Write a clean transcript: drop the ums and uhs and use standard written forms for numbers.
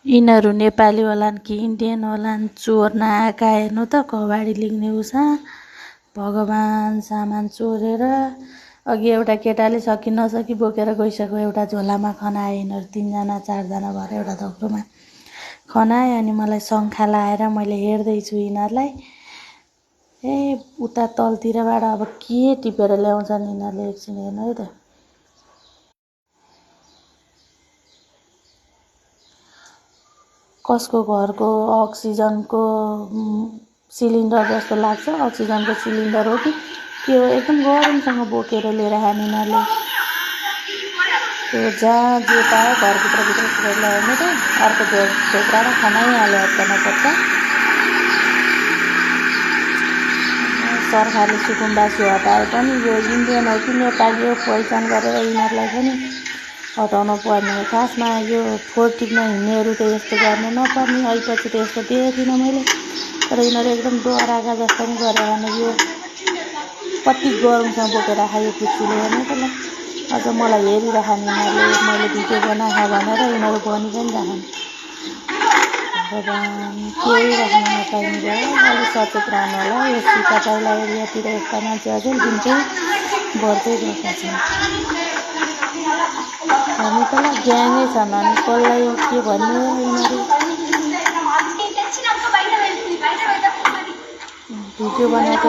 यिनीहरू नेपाली होलान् कि इन्डियन होलान्, चोर नआएका हेर्नु त कबाडी लिग्ने उषा भगवान् सामान चोरेर। अघि एउटा केटाले सकि नसकी बोकेर गइसक्यो, एउटा झोलामा खनाए यिनीहरू 3 जना 4 जना भएर एउटा धक्रोमा खनाए। अनि मलाई शङ्खा लाएर मैले हेर्दैछु यिनीहरूलाई, ए उता तलतिरबाट अब के टिपेर ल्याउँछन् यिनीहरूले, एकछिन हेर्नु है त। कसको घरको अक्सिजनको सिलिन्डर जस्तो लाग्छ, अक्सिजनको सिलिन्डर हो कि के हो, एकदम गरमसँग बोकेर लिएर आएन यिनीहरूले। त्यो जहाँ जे पायो घरभित्र पुऱ्याएर ल्याउने त, अर्को झोपडामा खनाइहाल्यो हप्ता सरकारले सुकुम्बासी हटाए पनि यो इन्डियन हो कि नेपाली हो पहिचान गरेर यिनीहरूलाई पनि हटाउनु पर्ने हो। खासमा यो फोहोर टिप्न हिँड्नेहरू त यस्तो गर्नु नपर्ने, अहिलेपछि त यस्तो देखेको थिइनँ मैले, तर यिनीहरू एकदम डराएका जस्तो पनि गरेर यो कति गरमसँग बोकेर खायो कुच्चीले, हेर्नु त ल। अझ मलाई हेरिराखन् यिनीहरूले, मैले भिडियो बनाएँ भनेर यिनीहरू भनि पनि राखन्। भगवान् केही राख्न नपाइने भयो, अलिक सचेत रहनु होला। यो सिकाटाइला एरियातिर यस्ता मान्छे अझै दिनकै बढ्दै गएका छन्। हामी त ल ग्याङै छन् अनि कसलाई के भन्ने हो यिनीहरू। भिडियो बनाएको